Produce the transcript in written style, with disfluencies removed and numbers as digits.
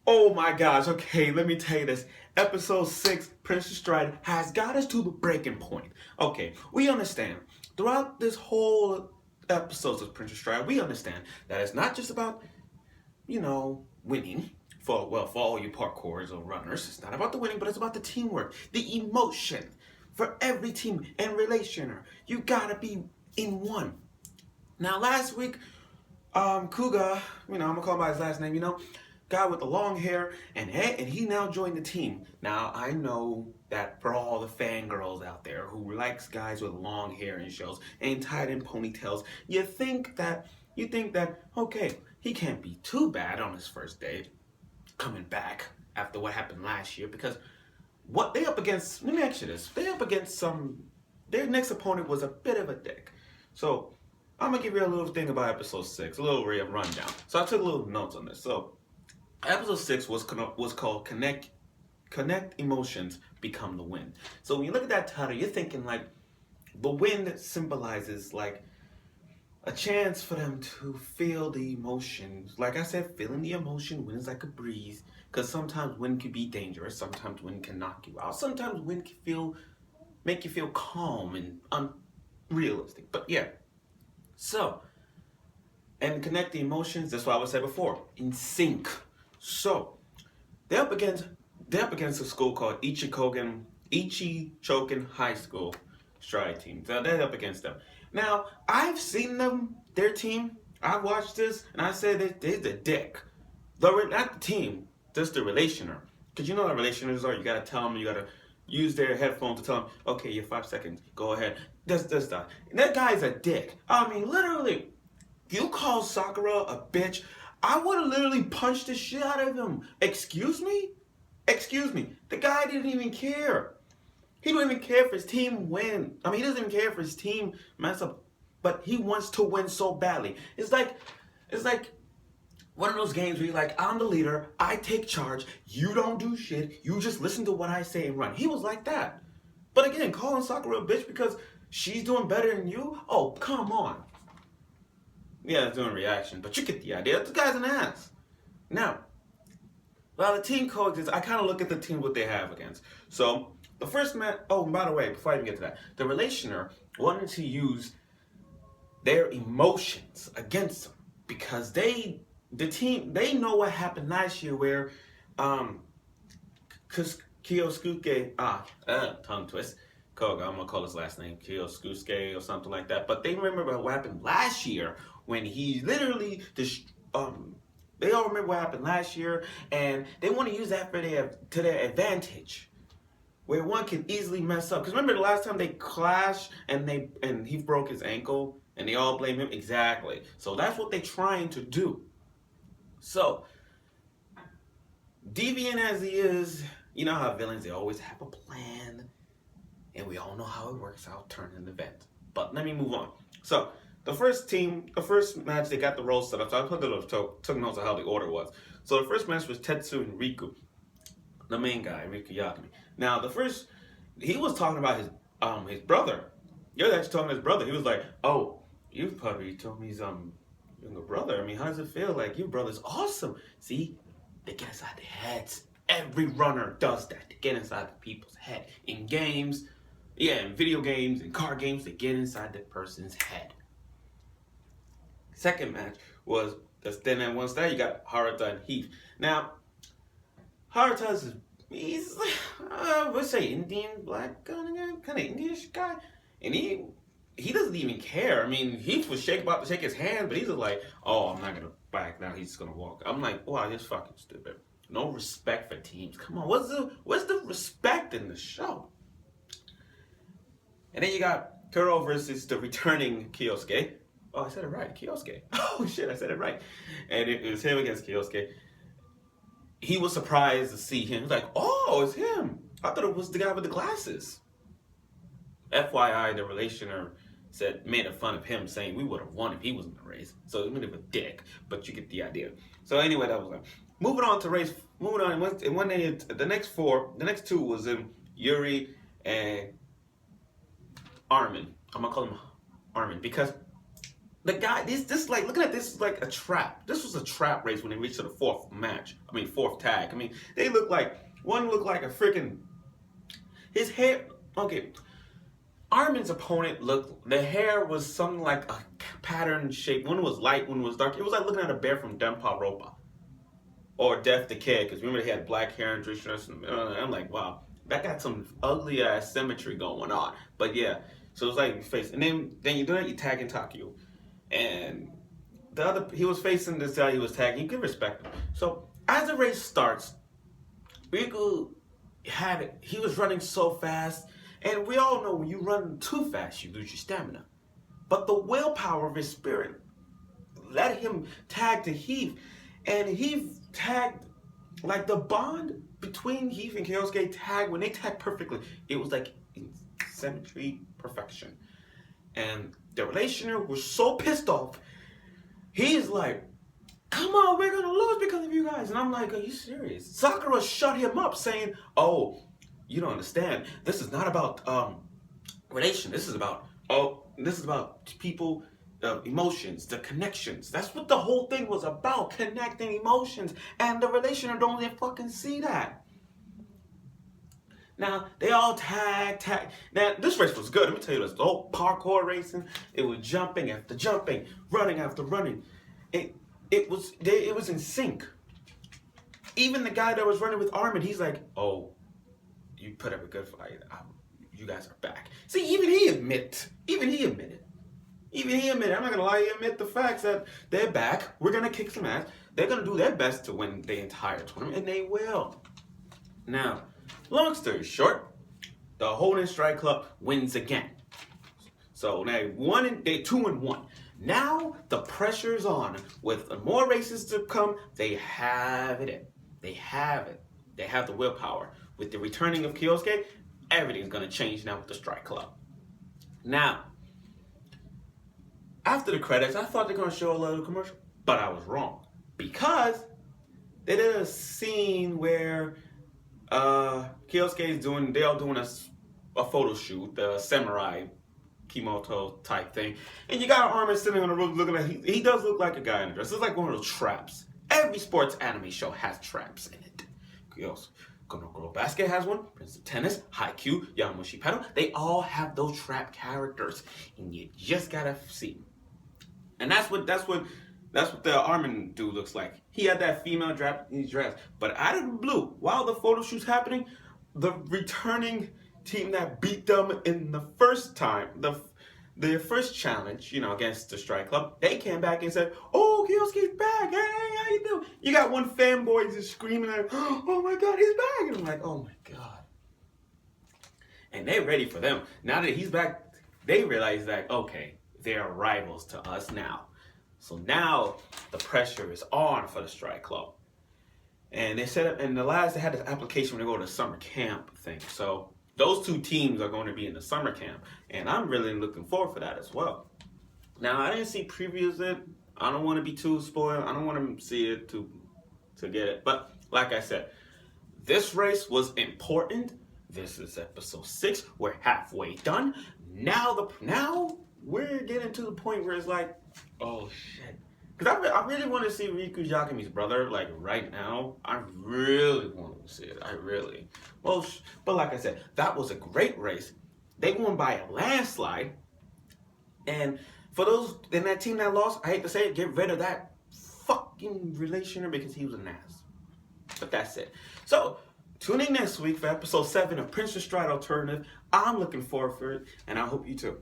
Oh my gosh, okay, let me tell you this. Episode 6, Princess Stride, has got us to the breaking point. Okay, we understand. Throughout this whole episodes of Princess Stride, we understand that it's not just about, winning. For all you parkourers or runners, it's not about the winning, but it's about the teamwork, the emotion. For every team and relationer, you gotta be in one. Now, last week, Kuga, I'm gonna call him by his last name, guy with the long hair, and he now joined the team. Now, I know that for all the fangirls out there who likes guys with long hair in shows and tied in ponytails, you think that, okay, he can't be too bad on his first day coming back after what happened last year, because what they up against, let me ask you this, they up against their next opponent was a bit of a dick. So, I'm gonna give you a little thing about episode 6, a little rundown. So I took little notes on this. So episode 6 was called Connect Emotions Become the Win. So when you look at that title, you're thinking like the win symbolizes like a chance for them to feel the emotions. Like I said, feeling the emotion, wind is like a breeze. Because sometimes wind can be dangerous, sometimes wind can knock you out, sometimes wind can make you feel calm and unrealistic. But yeah. So, and connect the emotions, that's what I would say before, in sync. So, they're up against a school called Ichichoken High School Stride Team. So they're up against them. Now, I've seen their team. I watched this, and I said that they're the dick. Not the team, just the relationer. Because you know what relationers are. You gotta tell them, you gotta use their headphones to tell them, okay, you're 5 seconds, go ahead. That. And that guy's a dick. I mean, literally, you call Sakura a bitch, I would have literally punched the shit out of him. Excuse me? The guy didn't even care. He don't even care if his team win. I mean, he doesn't even care if his team mess up. But he wants to win so badly. It's like one of those games where you're like, I'm the leader, I take charge, you don't do shit, you just listen to what I say and run. He was like that. But again, calling Sakura a bitch because she's doing better than you? Oh, come on. Yeah, it's doing reaction, but you get the idea. This guy's an ass. Now, the team coaches, I kind of look at the team what they have against. So, the first match, and by the way, before I even get to that, the relationer wanted to use their emotions against them because the team, they know what happened last year where Kyosuke, tongue twist, I'm gonna call his last name Kyosuke or something like that. But they remember what happened last year when he literally they all remember what happened last year, and they want to use that to their advantage, where one can easily mess up. Because remember the last time they clashed and he broke his ankle, and they all blame him exactly. So that's what they're trying to do. So deviant as he is, you know how villains, they always have a plan. And we all know how it works out, turn an event. But let me move on. So, the first match, they got the roles set up. So I took notes of how the order was. So the first match was Tetsu and Riku. The main guy, Riku Yakami. Now, he was talking about his brother. He was actually talking to his brother. He was like, oh, you probably told me he's younger brother. I mean, how does it feel? Like, your brother's awesome. See, they get inside their heads. Every runner does that. They get inside the people's head. In games, in video games and card games, they get inside the person's head. Second match was, then once that, you got Haruta and Heath. Now, Haruta's, he's, let's say, Indian, black, kind of Indian guy. And he doesn't even care. I mean, Heath was about to shake his hand, but he's just like, oh, I'm not going to back now. He's just going to walk. I'm like, wow, this fucking stupid. No respect for teams. Come on, what's the respect in the show? And then you got Kuro versus the returning Kyosuke. Oh, I said it right, Kyosuke. Oh shit, I said it right. And it was him against Kyosuke. He was surprised to see him. He's like, oh, it's him. I thought it was the guy with the glasses. FYI, the relationer made fun of him, saying we would have won if he was in the race. So it was a bit of a dick, but you get the idea. So anyway, that was like. Moving on, and one day, the next two was Yuri and Armin. I'm gonna call him Armin because the guy, this like, looking at this is like a trap. This was a trap race when they reached to the fourth tag. I mean, they look like, one looked like a freaking, his hair, okay. Armin's opponent the hair was something like a pattern shape. One was light, one was dark. It was like looking at a bear from Denpa Ropa. Or Death Decay, because remember he had black hair and dress. I'm like, wow, that got some ugly ass symmetry going on. But yeah, so it was like face, and then you do that, you tag in Takio, and he was facing this guy he was tagging. You can respect him. So as the race starts, Riku had it. He was running so fast, and we all know when you run too fast, you lose your stamina. But the willpower of his spirit let him tag to Heath, and Heath tagged, like the bond between Heath and Kyosuke tagged, when they tagged perfectly, it was like symmetry, perfection. And the relationer was so pissed off, he's like, come on, we're gonna lose because of you guys. And I'm like, are you serious? Sakura shut him up saying, oh, you don't understand. This is not about relation. This is about people, emotions, the connections. That's what the whole thing was about, connecting emotions. And the relationer don't even fucking see that. Now, they all tag. Now, this race was good. Let me tell you this. The whole parkour racing, it was jumping after jumping, running after running. It was in sync. Even the guy that was running with Armin, he's like, oh, you put up a good fight. You guys are back. See, even he admitted. I'm not gonna lie, he admit the facts that they're back. We're gonna kick some ass. They're gonna do their best to win the entire tournament, and they will. Now, long story short, the Holding Strike Club wins again. So now they're 2-1. Now the pressure's on. With more races to come, they have it. They have the willpower. With the returning of Kyosuke, everything's gonna change now with the Strike Club. Now, after the credits, I thought they're gonna show a little commercial, but I was wrong, because they did a scene where Kyosuke is they're all doing a photo shoot, the samurai kimono type thing, and you got Armin sitting on the roof looking like he does look like a guy in a dress. It's like one of those traps. Every sports anime show has traps in it. Kono Basket has one, Prince of Tennis, Haikyuu, Yamushi Pedal. They all have those trap characters, and you just gotta see. And that's what the Armin dude looks like. He had that female dress, but out of the blue, while the photo shoot's happening, the returning team that beat them in the first time, the first challenge, against the Strike Club, they came back and said, "Oh, Kyosuke's back! Hey, how you doing?" You got one fanboy just screaming at him, "Oh my God, he's back!" And I'm like, "Oh my God!" And they're ready for them. Now that he's back, they realize that, okay, they're rivals to us now. So now the pressure is on for the Strike Club. And they set up, and they had this application when they go to the summer camp thing. So those two teams are going to be in the summer camp. And I'm really looking forward for that as well. Now, I didn't see previews of it. I don't want to be too spoiled. I don't want to see it to get it. But like I said, this race was important. This is episode 6. We're halfway done. Now we're getting to the point where it's like, oh shit. Because I really want to see Riku Yakumi's brother, like, right now. I really want to see it. But like I said, that was a great race. They won by a landslide. And for those in that team that lost, I hate to say it, get rid of that fucking relationer because he was an ass. But that's it. So, tune in next week for episode 7 of Princess Stride Alternative. I'm looking forward for it, and I hope you too.